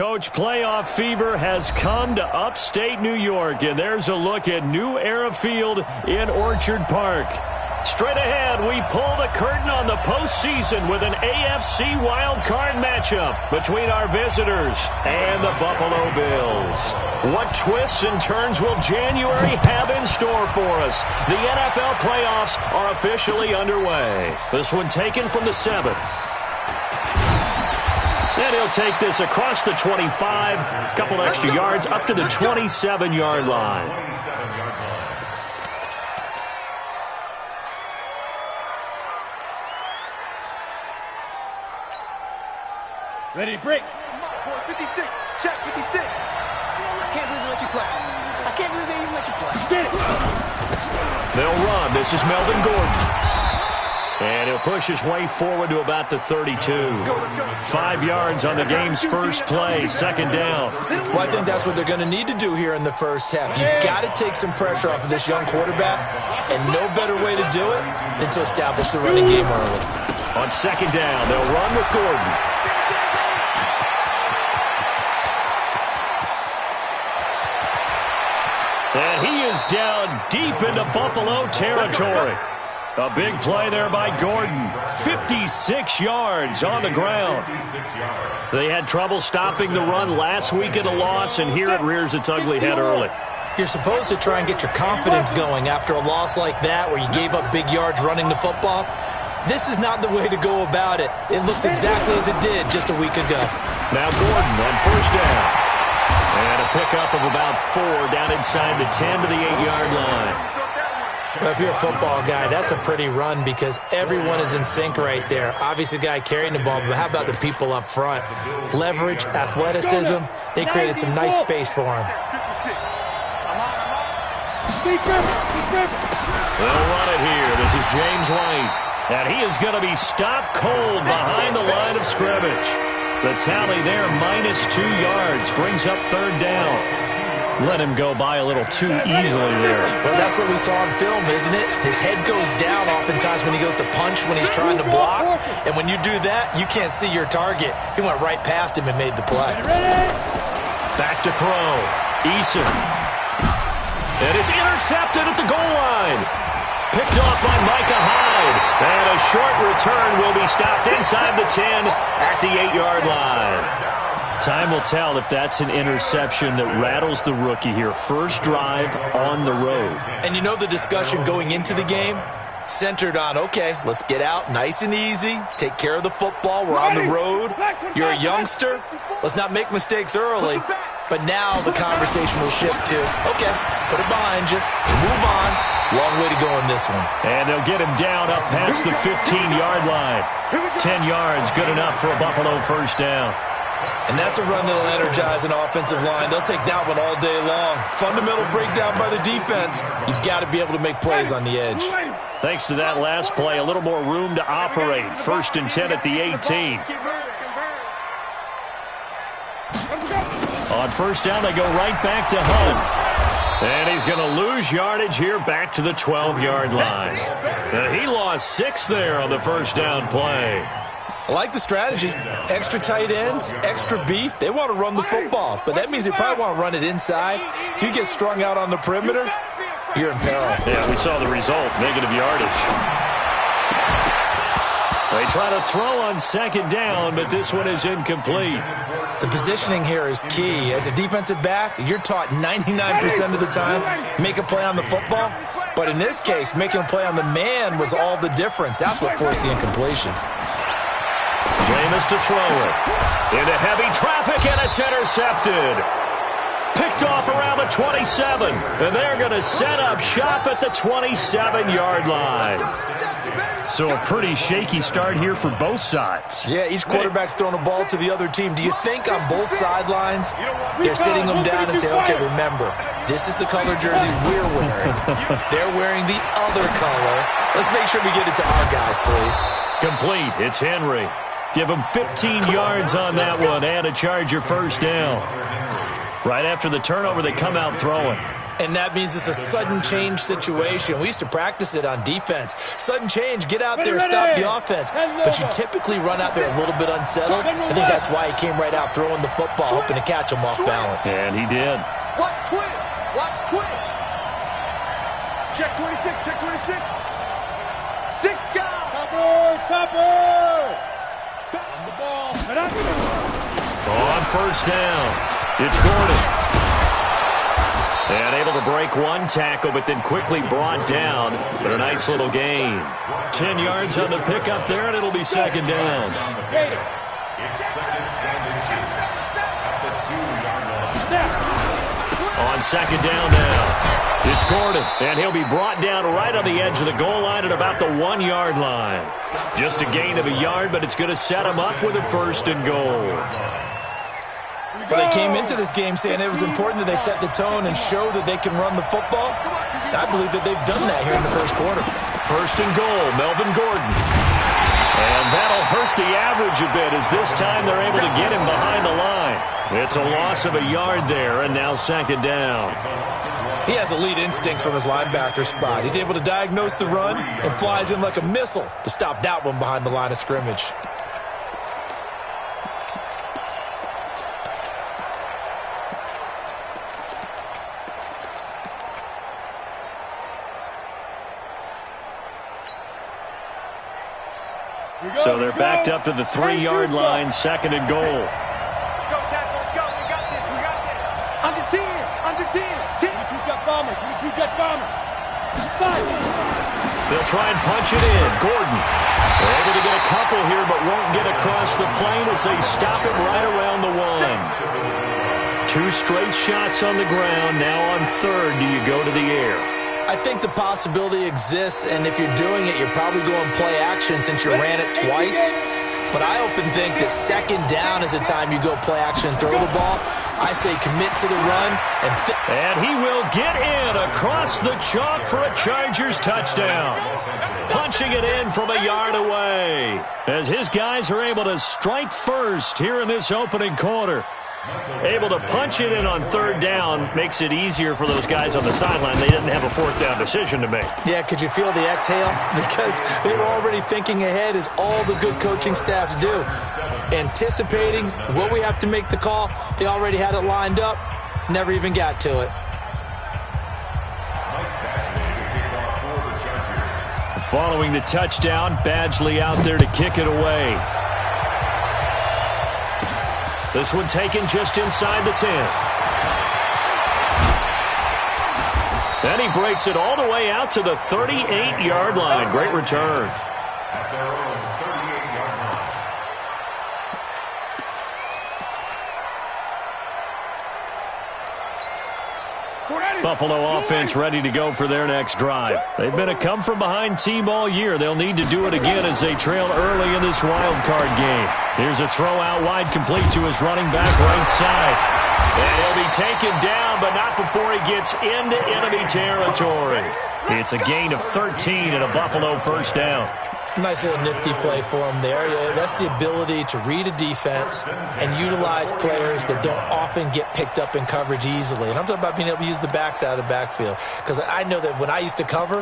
Coach, playoff fever has come to upstate New York, and there's a look at New Era Field in Orchard Park. Straight ahead, we pull the curtain on the postseason with an AFC Wildcard matchup between our visitors and the Buffalo Bills. What twists and turns will January have in store for us? The NFL playoffs are officially underway. This one taken from the 7. And he'll take this across the 25, a couple extra yards up to the 27-yard line. Ready to break. 56. Check 56. I can't believe they let you play. I can't believe they even let you play. Get it. They'll run. This is Melvin Gordon. And he'll push his way forward to about the 32. Let's go. 5 yards on the game's first play, second down. Well, I think that's what they're going to need to do here in the first half. You've got to take some pressure off of this young quarterback, and no better way to do it than to establish the running game early. On second down, they'll run with Gordon. And he is down deep into Buffalo territory. A big play there by Gordon. 56 yards on the ground. They had trouble stopping the run last week at a loss, and here it rears its ugly head early. You're supposed to try and get your confidence going after a loss like that where you gave up big yards running the football. This is not the way to go about it. It looks exactly as it did just a week ago. Now Gordon on first down. And a pickup of about 4 down inside the 10 to the 8-yard line. Well, if you're a football guy, that's a pretty run because everyone is in sync right there. Obviously, the guy carrying the ball, but how about the people up front? Leverage, athleticism, they created some nice space for him. They'll run it here. This is James White. And he is going to be stopped cold behind the line of scrimmage. The tally there, -2 yards, brings up third down. Let him go by a little too easily there. Well, that's what we saw on film, isn't it? His head goes down oftentimes when he goes to punch when he's trying to block. And when you do that, you can't see your target. He went right past him and made the play. Back to throw. Eason. And it's intercepted at the goal line. Picked off by Micah Hyde. And a short return will be stopped inside the 10 at the 8-yard line. Time will tell if that's an interception that rattles the rookie here. First drive on the road. And you know the discussion going into the game? Centered on, okay, let's get out nice and easy. Take care of the football. We're on the road. You're a youngster. Let's not make mistakes early. But now the conversation will shift to, okay, put it behind you. Move on. Long way to go in this one. And they'll get him down up past the 15-yard line. 10 yards, good enough for a Buffalo first down. And that's a run that'll energize an offensive line. They'll take that one all day long. Fundamental breakdown by the defense. You've got to be able to make plays on the edge. Thanks to that last play, a little more room to operate. First and 10 at the 18. On first down, they go right back to Hunt. And he's going to lose yardage here back to the 12-yard line. He lost 6 there on the first down play. I like the strategy. Extra tight ends, extra beef. They want to run the football, but that means they probably want to run it inside. If you get strung out on the perimeter, you're in peril. Yeah, we saw the result, negative yardage. They try to throw on second down, but this one is incomplete. The positioning here is key. As a defensive back, you're taught 99% of the time, make a play on the football. But in this case, making a play on the man was all the difference. That's what forced the incompletion. Jameis to throw it. Into heavy traffic, and it's intercepted. Picked off around the 27. And they're going to set up shop at the 27-yard line. So a pretty shaky start here for both sides. Yeah, each quarterback's throwing a ball to the other team. Do you think on both sidelines they're sitting them down and saying, okay, remember, this is the color jersey we're wearing. They're wearing the other color. Let's make sure we get it to our guys, please. Complete. It's Henry. Give him 15 yards on that one and a Charger first down. Right after the turnover, they come out throwing. And that means it's a sudden change situation. We used to practice it on defense. Sudden change, get out there, stop the offense. But you typically run out there a little bit unsettled. I think that's why he came right out throwing the football, hoping to catch him off balance. And he did. Watch twins. Watch twins. Check 26. Check 26. Sick guy. Topper. On the ball. On first down, it's Gordon. And able to break one tackle, but then quickly brought down. But a nice little gain. 10 yards on the pickup there, and it'll be second down. It's second and inches at the 2-yard line. On second down now, it's Gordon. And he'll be brought down right on the edge of the goal line at about the 1-yard line. Just a gain of a yard, but it's going to set him up with a first and goal. Well, they came into this game saying it was important that they set the tone and show that they can run the football. I believe that they've done that here in the first quarter. First and goal, Melvin Gordon. And that'll hurt the average a bit as this time they're able to get him behind the line. It's a loss of a yard there, and now second down. He has elite instincts from his linebacker spot. He's able to diagnose the run and flies in like a missile to stop that one behind the line of scrimmage. So they're backed up to the 3-yard line, second and goal. Let's go, tackle. Let's go. We got this. We got this. Under 10. Under 10. 10. Two-jet bomber. Two-jet bomber. They'll try and punch it in. Gordon. They're able to get a couple here, but won't get across the plane as they stop him right around the 1. 2 straight shots on the ground. Now on third, do you go to the air? I think the possibility exists, and if you're doing it, you're probably going play action since you ran it twice. But I often think that second down is a time you go play action and throw the ball. I say commit to the run. And he will get in across the chalk for a Chargers touchdown. Punching it in from a yard away as his guys are able to strike first here in this opening quarter. Able to punch it in on third down makes it easier for those guys on the sideline. They didn't have a fourth down decision to make. Yeah, could you feel the exhale? Because they were already thinking ahead, as all the good coaching staffs do. Anticipating what we have to make the call. They already had it lined up. Never even got to it. Following the touchdown, Badgley out there to kick it away. This one taken just inside the 10. Then he breaks it all the way out to the 38-yard line. Great return. At their own 38-yard line. Buffalo offense ready to go for their next drive. They've been a come-from-behind team all year. They'll need to do it again as they trail early in this wild card game. Here's a throw out wide, complete to his running back right side. And he'll be taken down, but not before he gets into enemy territory. It's a gain of 13 and a Buffalo first down. Nice little nifty play for him there. That's the ability to read a defense and utilize players that don't often get picked up in coverage easily. And I'm talking about being able to use the backs out of the backfield. Because I know that when I used to cover,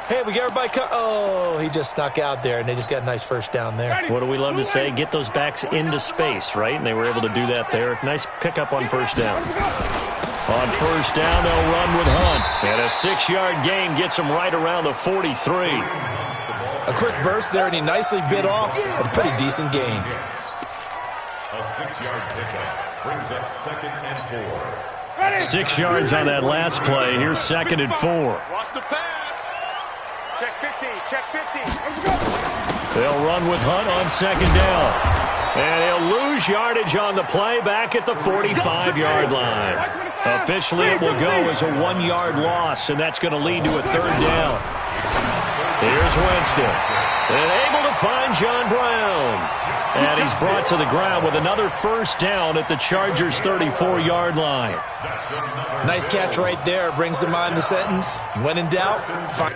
hey, we got everybody oh, he just snuck out there, and they just got a nice first down there. What do we love to say? Get those backs into space, right? And they were able to do that there. Nice pickup on first down. On first down, they'll run with Hunt. And a 6-yard gain gets him right around the 43. A quick burst there, and he nicely bit off a pretty decent gain. A 6-yard pickup brings up second and 4. 6 yards on that last play. Here's second and 4. Watch the pass. Check 50. Check 50. They'll run with Hunt on second down. And he'll lose yardage on the play back at the 45-yard line. Officially, it will go as a 1-yard loss, and that's going to lead to a third down. Here's Winston. And able to find John Brown. And he's brought to the ground with another first down at the Chargers' 34-yard line. Nice catch right there. Brings to mind the sentence, when in doubt, find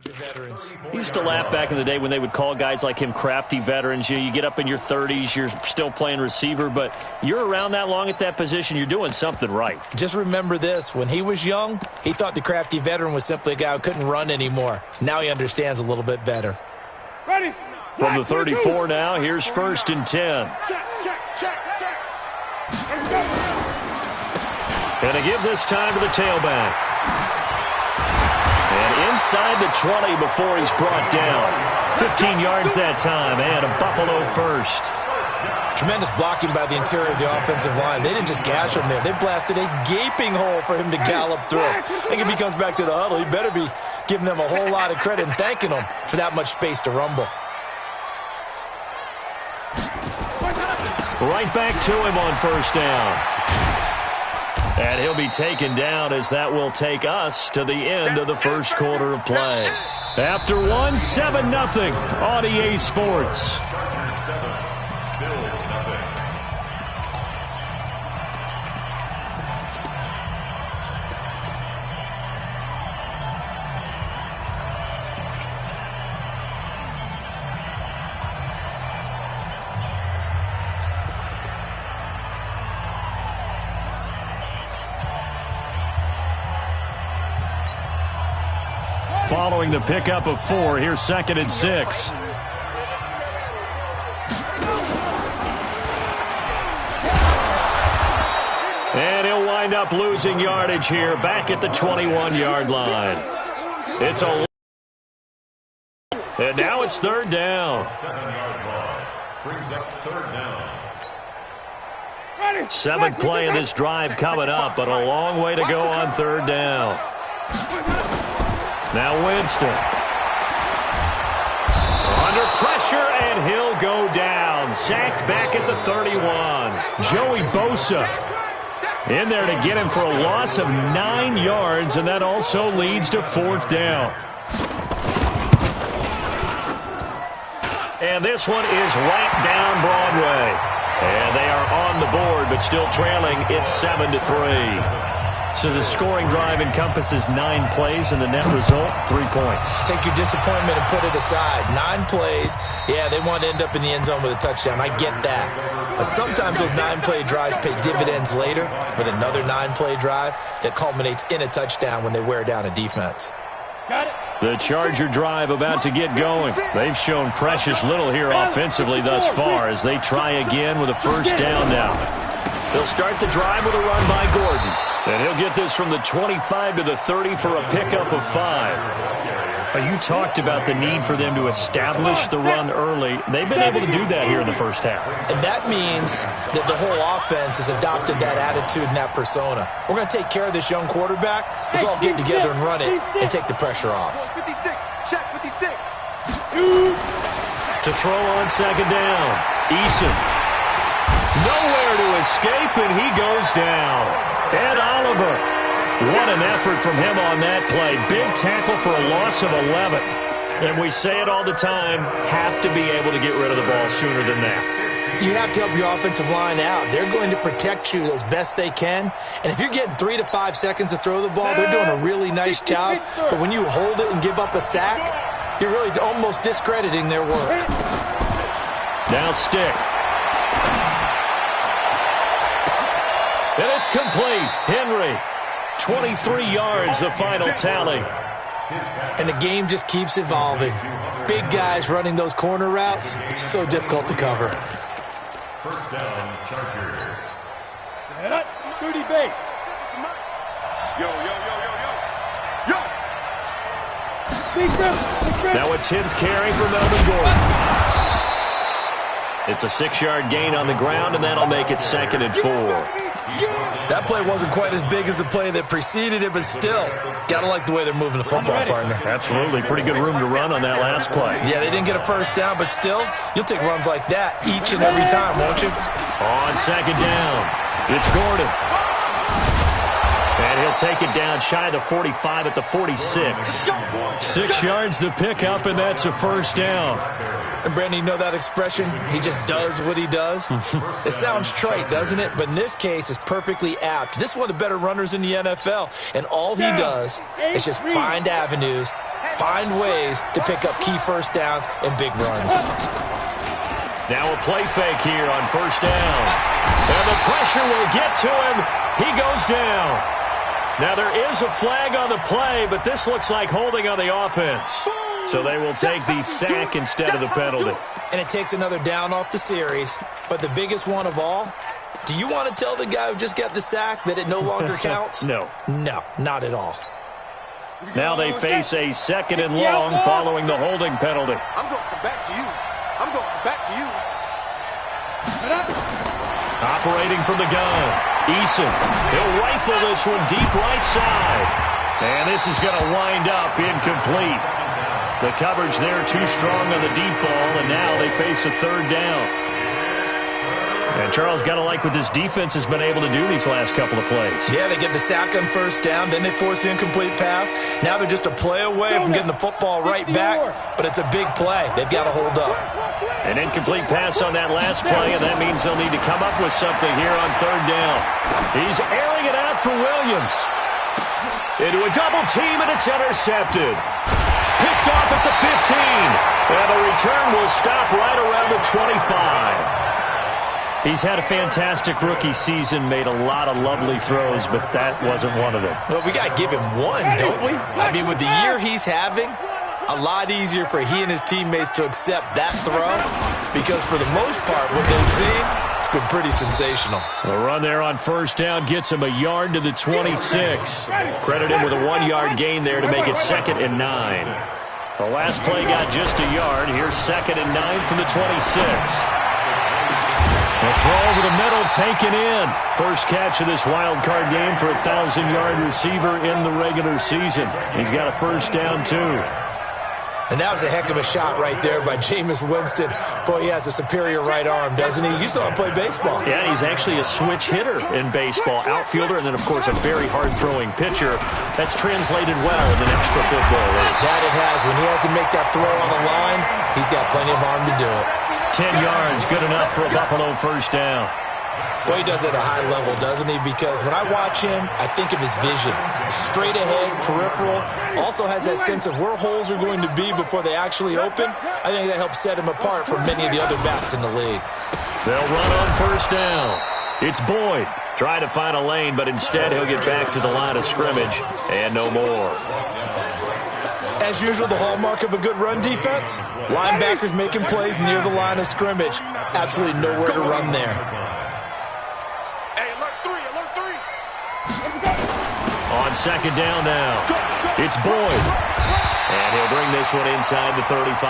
Veterans. He used to laugh back in the day when they would call guys like him crafty veterans. You get up in your 30s, you're still playing receiver, but you're around that long at that position, you're doing something right. Just remember this. When he was young, he thought the crafty veteran was simply a guy who couldn't run anymore. Now he understands a little bit better. Ready? From the 34 now, here's 1st and 10. Check. And to give this time to the tailback. And inside the 20 before he's brought down. 15 yards that time, and a Buffalo first. Tremendous blocking by the interior of the offensive line. They didn't just gash him there. They blasted a gaping hole for him to gallop through. I think if he comes back to the huddle, he better be giving them a whole lot of credit and thanking them for that much space to rumble. Right back to him on 1st down. And he'll be taken down as that will take us to the end of the 1st quarter of play. After 1, 7-0 on EA Sports. Following the pickup of 4, here's 2nd and 6. And he'll wind up losing yardage here, back at the 21-yard line. And now it's 3rd down. 7-yard loss brings up 3rd down. 7th play of this drive coming up, but a long way to go on 3rd down. Now Winston. Under pressure, and he'll go down. Sacked back at the 31. Joey Bosa in there to get him for a loss of 9 yards, and that also leads to 4th down. And this one is right down Broadway. And they are on the board, but still trailing. It's 7-3. So the scoring drive encompasses 9 plays, and the net result, 3 points. Take your disappointment and put it aside. 9 plays, yeah, they want to end up in the end zone with a touchdown. I get that. But sometimes those 9-play drives pay dividends later with another 9-play drive that culminates in a touchdown when they wear down a defense. Got it. The Charger drive about to get going. They've shown precious little here offensively thus far as they try again with a 1st down now. They'll start the drive with a run by Gordon. And he'll get this from the 25 to the 30 for a pickup of 5. You talked about the need for them to establish the run early. They've been able to do that here in the 1st half. And that means that the whole offense has adopted that attitude and that persona. We're going to take care of this young quarterback. Let's all get together and run it and take the pressure off. 56, check 56. To throw on 2nd down. Eason. Nowhere to escape, and he goes down. Ed Oliver. What an effort from him on that play. Big tackle for a loss of 11. And we say it all the time, have to be able to get rid of the ball sooner than that. You have to help your offensive line out. They're going to protect you as best they can. And if you're getting 3 to 5 seconds to throw the ball, they're doing a really nice job. But when you hold it and give up a sack, you're really almost discrediting their work. Now Stick. And it's complete. Henry. 23 yards, the final tally. And the game just keeps evolving. Big guys running those corner routes, so difficult to cover. 1st down, Chargers. Set up, 30 base. Yo. Now a 10th carry for Melvin Gordon. It's a 6-yard gain on the ground, and that'll make it 2nd and 4. That play wasn't quite as big as the play that preceded it, but still, got to like the way they're moving the football, partner. Absolutely. Pretty good room to run on that last play. Yeah, they didn't get a 1st down, but still, you'll take runs like that each and every time, won't you? On 2nd down, it's Gordon. And And he'll take it down shy of the 45 at the 46. 6 yards the pickup, and that's a first down. And Brandon, you know that expression? He just does what he does? It sounds trite, doesn't it? But in this case, it's perfectly apt. This is one of the better runners in the NFL, and all he does is just find avenues, find ways to pick up key first downs and big runs. Now a play fake here on first down. And the pressure will get to him. He goes down. Now there is a flag on the play, but this looks like holding on the offense. So they will take the sack instead of the penalty. And it takes another down off the series. But the biggest one of all, do you want to tell the guy who just got the sack that it no longer counts? No. No, not at all. Now they face a second and long following the holding penalty. I'm going to come back to you. I'm going to come back to you. Operating from the gun, Eason. He'll rifle this one deep right side. And this is going to wind up incomplete. The coverage there too strong on the deep ball, and now they face a third down. And Charles, got to like what this defense has been able to do these last couple of plays. Yeah, they get the sack on first down, then they force the incomplete pass. Now they're just a play away from getting the football right back, but it's a big play. They've got to hold up. An incomplete pass on that last play, and that means they'll need to come up with something here on third down. He's airing it out for Williams. Into a double team, and it's intercepted. Picked off at the 15. And the return will stop right around the 25. He's had a fantastic rookie season, made a lot of lovely throws, but that wasn't one of them. Well, we got to give him one, don't we? I mean, with the year he's having, a lot easier for he and his teammates to accept that throw because for the most part, what they've seen, it's been pretty sensational. A run there on first down gets him a yard to the 26. Credit him with a 1-yard gain there to make it 2nd and 9. The last play got just a yard. Here's 2nd and 9 from the 26. A throw over the middle, taken in. First catch of this wild card game for a 1,000-yard receiver in the regular season. He's got a first down, too. And that was a heck of a shot right there by Jameis Winston. Boy, he has a superior right arm, doesn't he? You saw him play baseball. Yeah, he's actually a switch hitter in baseball. Outfielder, and then, of course, a very hard-throwing pitcher. That's translated well in the National Football League. That it has. When he has to make that throw on the line, he's got plenty of arm to do it. 10 yards, good enough for a Buffalo first down. Boy, he does it at a high level, doesn't he? Because when I watch him, I think of his vision. Straight ahead, peripheral. Also has that sense of where holes are going to be before they actually open. I think that helps set him apart from many of the other backs in the league. They'll run on first down. It's Boyd trying to find a lane, but instead he'll get back to the line of scrimmage and no more. As usual, the hallmark of a good run defense, linebackers making plays near the line of scrimmage. Absolutely nowhere to run there. Hey, alert 3, alert 3. On second down now, it's Boyd. And he'll bring this one inside the 35.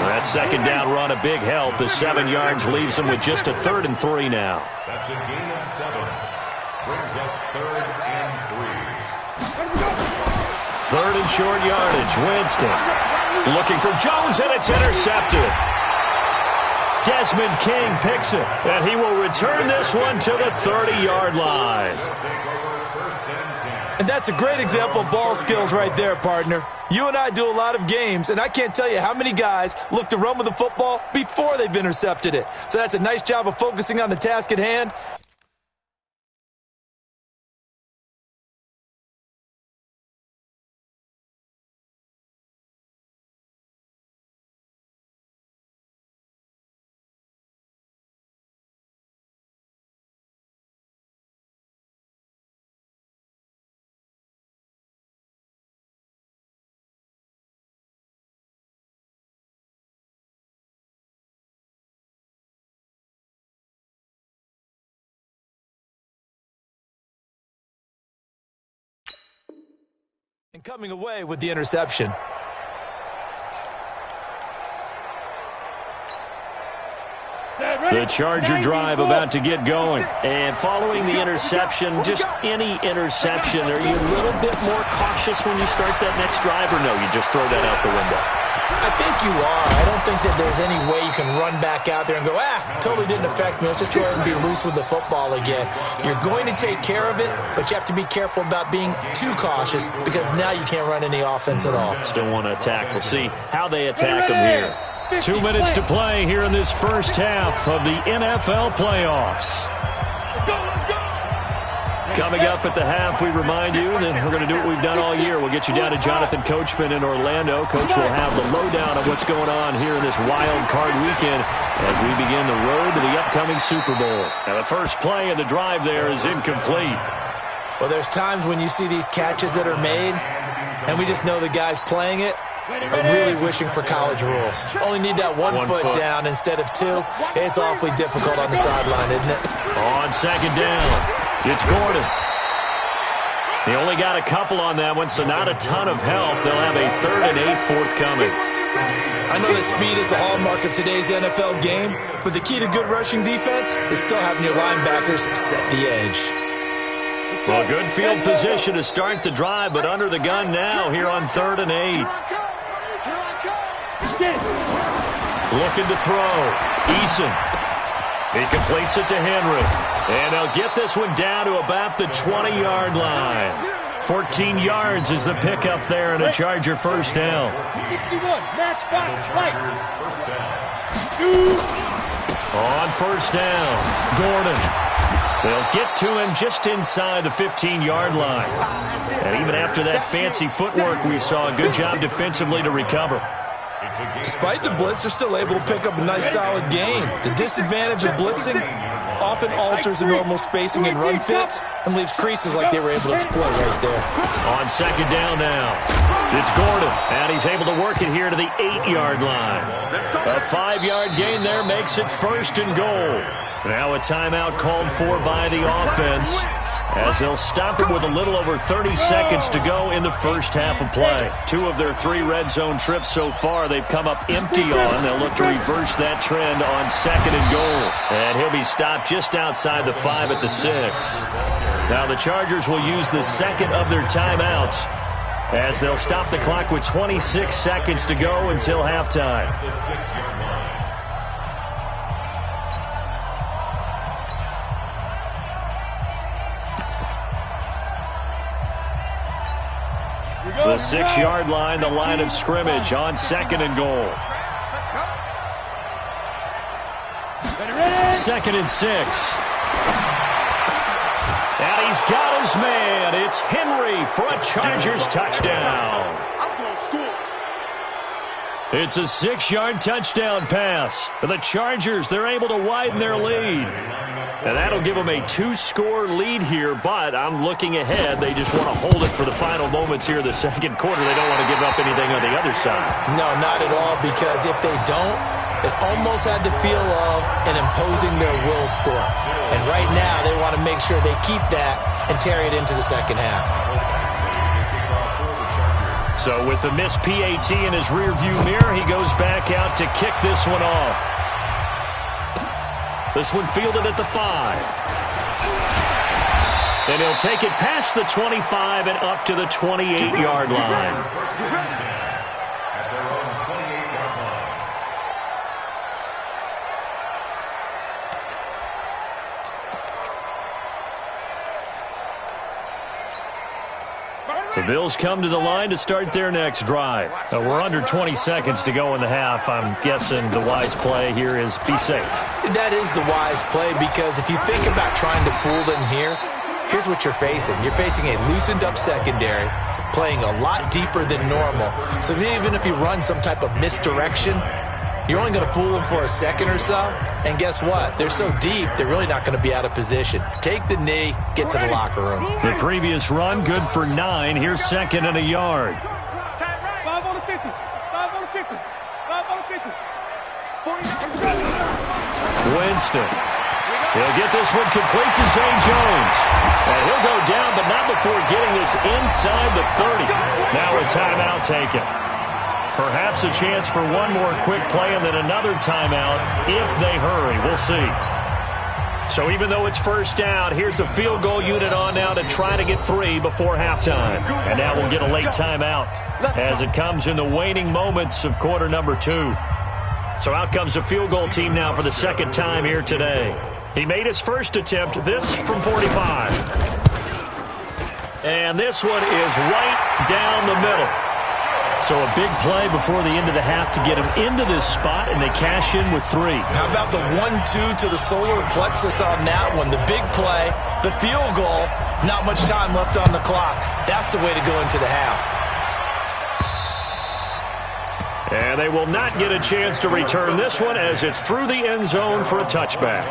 That second down run, a big help. The 7 yards leaves him with just a 3rd and 3 now. That's a gain of 7. Brings up 3rd and 3. 3rd and short yardage. Winston looking for Jones, and it's intercepted. Desmond King picks it, and he will return this one to the 30-yard line. And that's a great example of ball skills right there, partner. You and I do a lot of games, and I can't tell you how many guys look to run with the football before they've intercepted it. So that's a nice job of focusing on the task at hand. And coming away with the interception. The Charger drive about to get going. And following the interception, just any interception, are you a little bit more cautious when you start that next drive, or no, you just throw that out the window? I think you are. I don't think that there's any way you can run back out there and go, totally didn't affect me. Let's just go ahead and be loose with the football again. You're going to take care of it, but you have to be careful about being too cautious because now you can't run any offense at all. Still want to attack. We'll see how they attack them here. 2 minutes to play here in this first half of the NFL playoffs. Coming up at the half, we remind you that we're going to do what we've done all year. We'll get you down to Jonathan Coachman in Orlando. Coach will have the lowdown of what's going on here in this wild card weekend as we begin the road to the upcoming Super Bowl. Now, the first play of the drive there is incomplete. Well, there's times when you see these catches that are made, and we just know the guys playing it are really wishing for college rules. Only need that one foot down instead of two. It's awfully difficult on the sideline, isn't it? On second down, it's Gordon. He only got a couple on that one, so not a ton of help. They'll have a 3rd and 8 forthcoming. I know that speed is the hallmark of today's NFL game, but the key to good rushing defense is still having your linebackers set the edge. Well, good field position to start the drive, but under the gun now here on 3rd and 8. Looking to throw. Eason. He completes it to Henry. And they'll get this one down to about the 20-yard line. 14 yards is the pickup there and a Charger first down. 61, match box, right. On first down, Gordon. They'll get to him just inside the 15-yard line. And even after that fancy footwork we saw, a good job defensively to recover. Despite the blitz, they're still able to pick up a nice solid gain. The disadvantage of blitzing often alters the normal spacing and run fits and leaves creases like they were able to exploit right there. On second down now, it's Gordon, and he's able to work it here to the 8-yard line. A 5-yard gain there makes it 1st and goal. Now a timeout called for by the offense as they'll stop it with a little over 30 seconds to go in the first half of play. 2 of their 3 red zone trips so far they've come up empty on. They'll look to reverse that trend on 2nd and goal. And he'll be stopped just outside the 5 at the 6. Now the Chargers will use the second of their timeouts as they'll stop the clock with 26 seconds to go until halftime. The 6-yard line, the line of scrimmage on 2nd and goal. 2nd and 6. And he's got his man. It's Henry for a Chargers touchdown. It's a 6-yard touchdown pass. For the Chargers, they're able to widen their lead. And that'll give them a 2-score lead here, but I'm looking ahead. They just want to hold it for the final moments here in the second quarter. They don't want to give up anything on the other side. No, not at all, because if they don't, it almost had the feel of an imposing their will score. And right now, they want to make sure they keep that and carry it into the second half. So with the missed PAT in his rearview mirror, he goes back out to kick this one off. This one fielded at the 5. And he'll take it past the 25 and up to the 28-yard line. The Bills come to the line to start their next drive. We're under 20 seconds to go in the half. I'm guessing the wise play here is be safe. That is the wise play, because if you think about trying to fool them here, here's what you're facing. You're facing a loosened up secondary, playing a lot deeper than normal. So even if you run some type of misdirection, you're only going to fool them for a second or so. And guess what? They're so deep, they're really not going to be out of position. Take the knee, get to the locker room. The previous run, good for 9. Here's 2nd and a yard. 5 on the 50. 5 on the 50. 5 on the 50. Winston. He'll get this one complete to Zay Jones. And he'll go down, but not before getting this inside the 30. Now a timeout taken. Perhaps a chance for one more quick play and then another timeout if they hurry. We'll see. So even though it's first down, here's the field goal unit on now to try to get 3 before halftime. And now we'll get a late timeout as it comes in the waning moments of quarter number 2. So out comes the field goal team now for the second time here today. He made his first attempt, this from 45. And this one is right down the middle. So a big play before the end of the half to get him into this spot, and they cash in with 3. How about the 1-2 to the solar plexus on that one? The big play, the field goal, not much time left on the clock. That's the way to go into the half. And they will not get a chance to return this one as it's through the end zone for a touchback.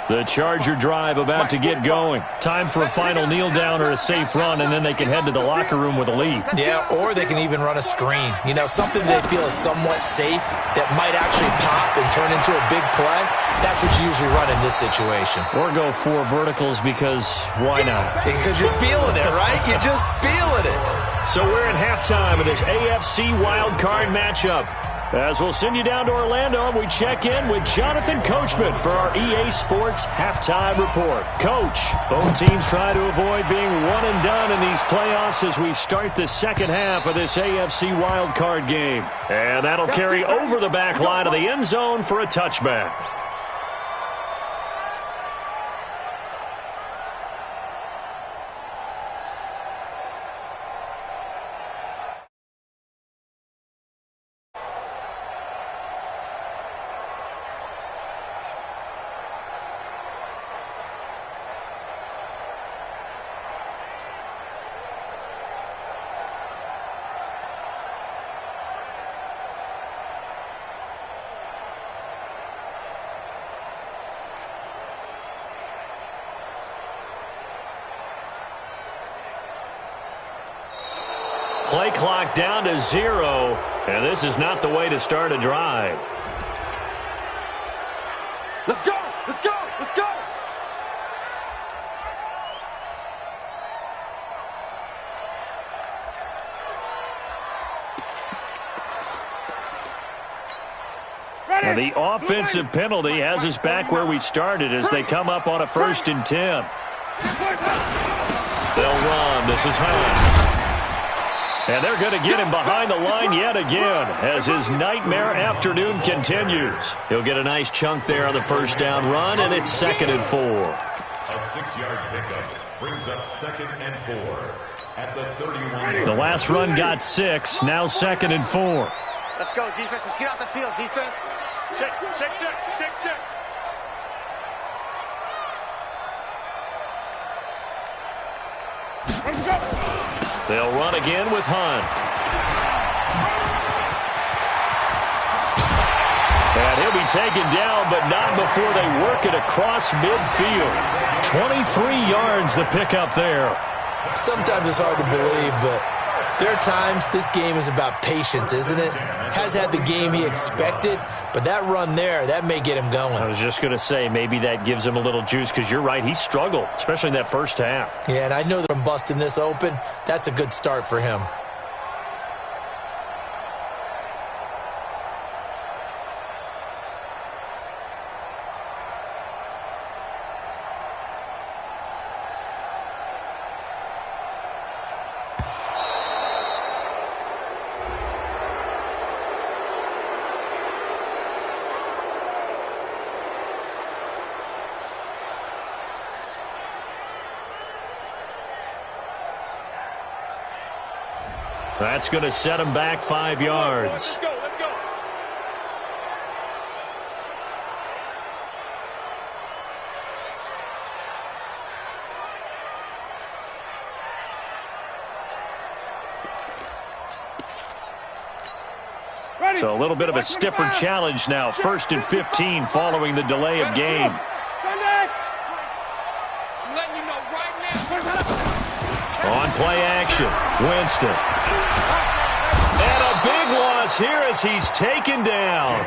The Charger drive about to get going. Time for a final kneel down or a safe run, and then they can head to the locker room with a lead. Yeah, or they can even run a screen. You know, something they feel is somewhat safe that might actually pop and turn into a big play. That's what you usually run in this situation. Or go 4 verticals because why not? Because you're feeling it, right? You're just feeling it. So we're at halftime of this AFC Wildcard matchup. As we'll send you down to Orlando, and we check in with Jonathan Coachman for our EA Sports Halftime Report. Coach, both teams try to avoid being one and done in these playoffs as we start the second half of this AFC Wildcard game. And that'll carry over the back line of the end zone for a touchback. Play clock down to 0, and this is not the way to start a drive. Let's go! Let's go! Let's go! And the offensive penalty has us back where we started as they come up on a 1st and 10. They'll run. This is Hunt. And they're going to get him behind the line yet again as his nightmare afternoon continues. He'll get a nice chunk there on the first down run, and it's 2nd and 4. A 6-yard pickup brings up 2nd and 4 at the 31. The last run got 6, now 2nd and 4. Let's go, defense. Let's get out the field, defense. Check, check, check, check, check. Let's go. They'll run again with Hunt. And he'll be taken down, but not before they work it across midfield. 23 yards the pickup there. Sometimes it's hard to believe, but there are times this game is about patience, isn't it? Has had the game he expected, but that run there, that may get him going. I was just going to say, maybe that gives him a little juice because you're right, he struggled, especially in that first half. Yeah, and I know that I'm busting this open. That's a good start for him. That's going to set him back 5 yards. Let's go, let's go. Ready. So a little bit of a stiffer challenge now. 1st and 15 following the delay of game. Sunday. I'm letting you know right now. On play action, Winston. And a big loss here as he's taken down.